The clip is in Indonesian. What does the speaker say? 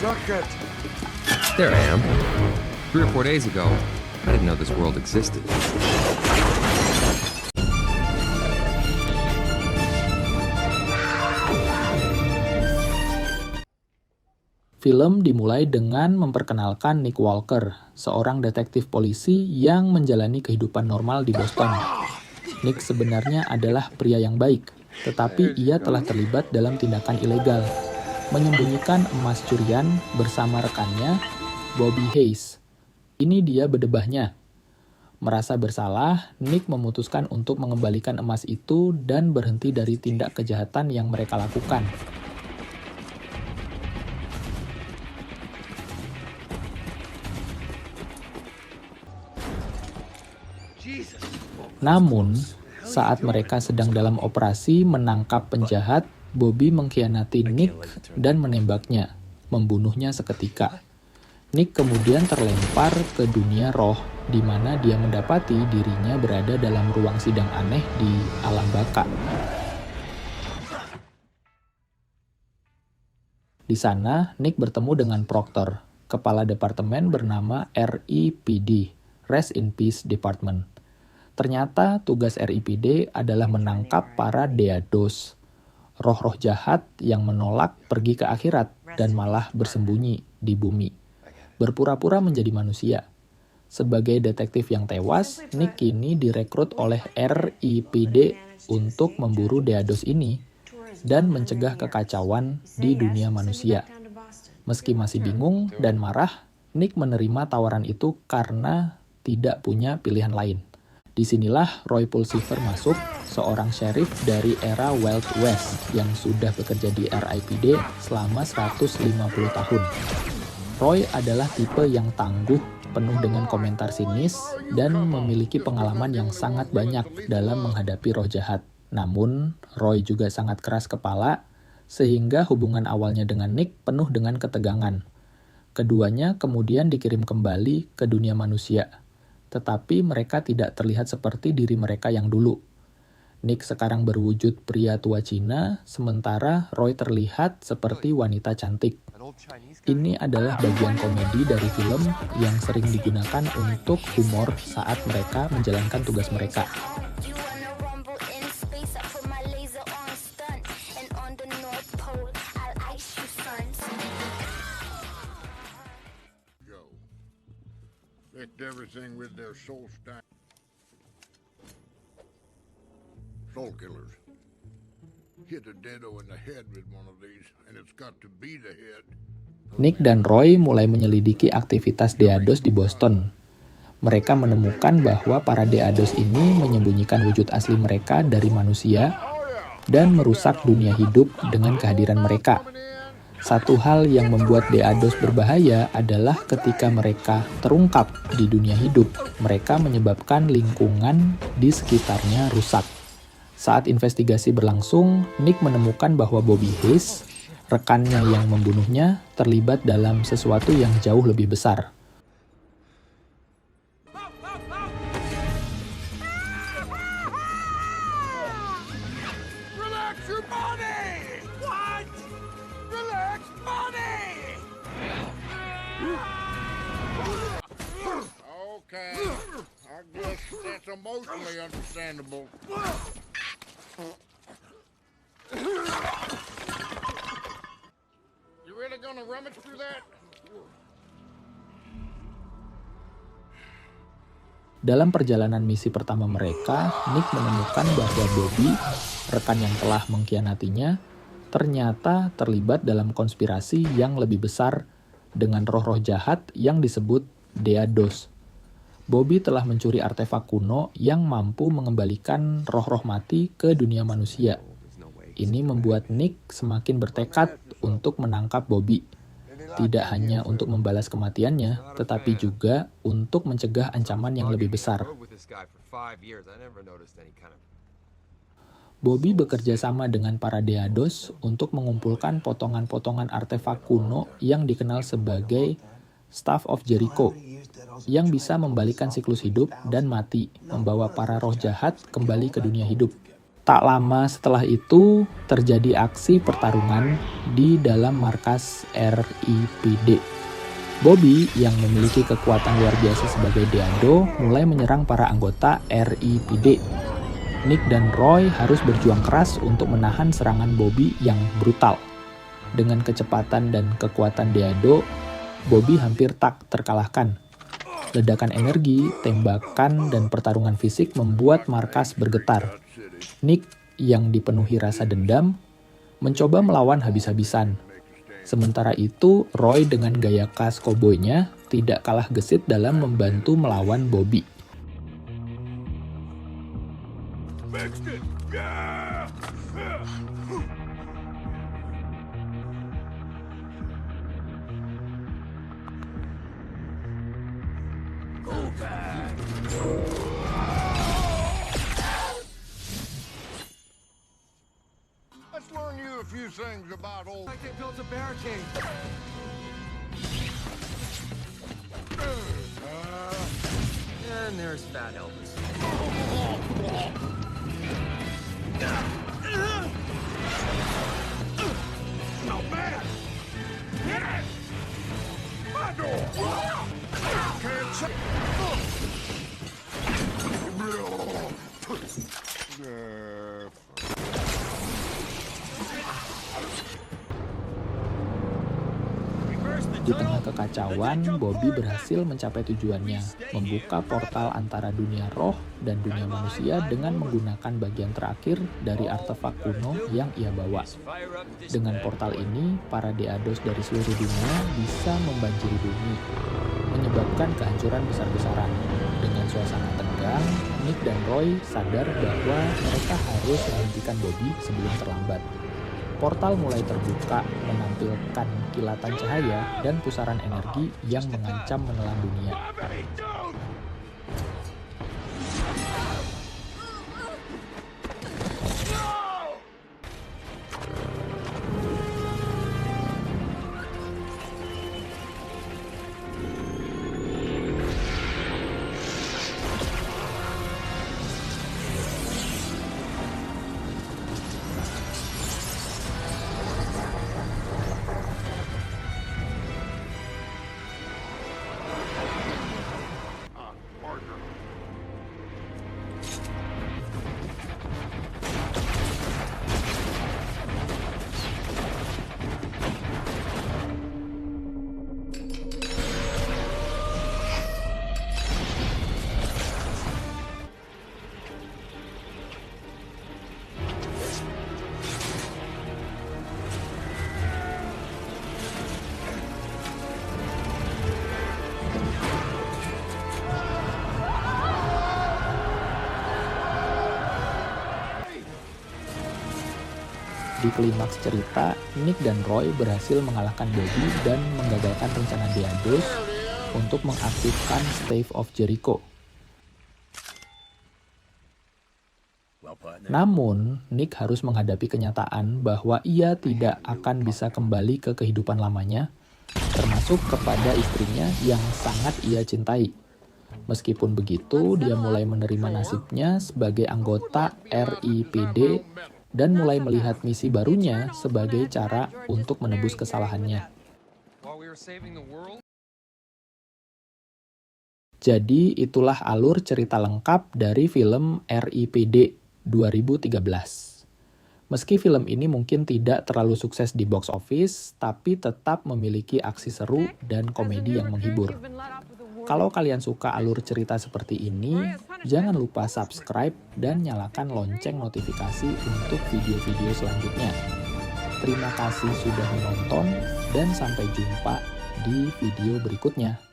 There I am. 3 or 4 days ago, I didn't know this world existed. Film dimulai dengan memperkenalkan Nick Walker, seorang detektif polisi yang menjalani kehidupan normal di Boston. Nick sebenarnya adalah pria yang baik, tetapi ia telah terlibat dalam tindakan ilegal, menyembunyikan emas curian bersama rekannya, Bobby Hayes. Ini dia berdebahnya. Merasa bersalah, Nick memutuskan untuk mengembalikan emas itu dan berhenti dari tindak kejahatan yang mereka lakukan. Namun, saat mereka sedang dalam operasi menangkap penjahat, Bobby mengkhianati Nick dan menembaknya, membunuhnya seketika. Nick kemudian terlempar ke dunia roh, di mana dia mendapati dirinya berada dalam ruang sidang aneh di alam baka. Di sana, Nick bertemu dengan Proctor, kepala departemen bernama RIPD, Rest in Peace Department. Ternyata tugas RIPD adalah menangkap para Deados, roh-roh jahat yang menolak pergi ke akhirat dan malah bersembunyi di bumi, berpura-pura menjadi manusia. Sebagai detektif yang tewas, Nick kini direkrut oleh RIPD untuk memburu Deados ini dan mencegah kekacauan di dunia manusia. Meski masih bingung dan marah, Nick menerima tawaran itu karena tidak punya pilihan lain. Disinilah Roy Pulsifer masuk, seorang sheriff dari era Wild West yang sudah bekerja di RIPD selama 150 tahun. Roy adalah tipe yang tangguh, penuh dengan komentar sinis, dan memiliki pengalaman yang sangat banyak dalam menghadapi roh jahat. Namun, Roy juga sangat keras kepala, sehingga hubungan awalnya dengan Nick penuh dengan ketegangan. Keduanya kemudian dikirim kembali ke dunia manusia. Tetapi mereka tidak terlihat seperti diri mereka yang dulu. Nick sekarang berwujud pria tua Cina, sementara Roy terlihat seperti wanita cantik. Ini adalah bagian komedi dari film yang sering digunakan untuk humor saat mereka menjalankan tugas mereka. Everything with their soul killers. Hit a deado in the head with one of these, and it's got to be the head. Nick dan Roy mulai menyelidiki aktivitas Deados di Boston. Mereka menemukan bahwa para Deados ini menyembunyikan wujud asli mereka dari manusia dan merusak dunia hidup dengan kehadiran mereka. Satu hal yang membuat Deados berbahaya adalah ketika mereka terungkap di dunia hidup, mereka menyebabkan lingkungan di sekitarnya rusak. Saat investigasi berlangsung, Nick menemukan bahwa Bobby Hayes, rekannya yang membunuhnya, terlibat dalam sesuatu yang jauh lebih besar. Okay, I guess that's emotionally understandable. You really gonna rummage through that? Dalam perjalanan misi pertama mereka, Nick menemukan bahwa Bobby, rekan yang telah mengkhianatinya, ternyata terlibat dalam konspirasi yang lebih besar dengan roh-roh jahat yang disebut Deados. Bobby telah mencuri artefak kuno yang mampu mengembalikan roh-roh mati ke dunia manusia. Ini membuat Nick semakin bertekad untuk menangkap Bobby. Tidak hanya untuk membalas kematiannya, tetapi juga untuk mencegah ancaman yang lebih besar. Bobby bekerja sama dengan para Deados untuk mengumpulkan potongan-potongan artefak kuno yang dikenal sebagai Staff of Jericho, yang bisa membalikan siklus hidup dan mati, membawa para roh jahat kembali ke dunia hidup. Tak lama setelah itu, terjadi aksi pertarungan di dalam markas RIPD. Bobby yang memiliki kekuatan luar biasa sebagai Deado mulai menyerang para anggota RIPD. Nick dan Roy harus berjuang keras untuk menahan serangan Bobby yang brutal. Dengan kecepatan dan kekuatan Deado, Bobby hampir tak terkalahkan. Ledakan energi, tembakan, dan pertarungan fisik membuat markas bergetar. Nick yang dipenuhi rasa dendam mencoba melawan habis-habisan. Sementara itu, Roy dengan gaya khas koboynya tidak kalah gesit dalam membantu melawan Bobby. Let's learn you a few things about old. Like they built a barricade. And there's Fat Elvis. Not bad. Hit it. My door. Can't check. Di tengah kekacauan, Bobby berhasil mencapai tujuannya, membuka portal antara dunia roh dan dunia manusia dengan menggunakan bagian terakhir dari artefak kuno yang ia bawa. Dengan portal ini, para Deados dari seluruh dunia bisa membanjiri bumi, menyebabkan kehancuran besar-besaran. Dengan suasana tegang, Nick dan Roy sadar bahwa mereka harus menghentikan Bobby sebelum terlambat. Portal mulai terbuka, menampilkan kilatan cahaya dan pusaran energi yang mengancam menelan dunia. Di klimaks cerita, Nick dan Roy berhasil mengalahkan Bobby dan menggagalkan rencana Deados untuk mengaktifkan Stave of Jericho. Namun, Nick harus menghadapi kenyataan bahwa ia tidak akan bisa kembali ke kehidupan lamanya, termasuk kepada istrinya yang sangat ia cintai. Meskipun begitu, dia mulai menerima nasibnya sebagai anggota RIPD dan mulai melihat misi barunya sebagai cara untuk menebus kesalahannya. Jadi itulah alur cerita lengkap dari film RIPD 2013. Meski film ini mungkin tidak terlalu sukses di box office, tapi tetap memiliki aksi seru dan komedi yang menghibur. Kalau kalian suka alur cerita seperti ini, jangan lupa subscribe dan nyalakan lonceng notifikasi untuk video-video selanjutnya. Terima kasih sudah menonton dan sampai jumpa di video berikutnya.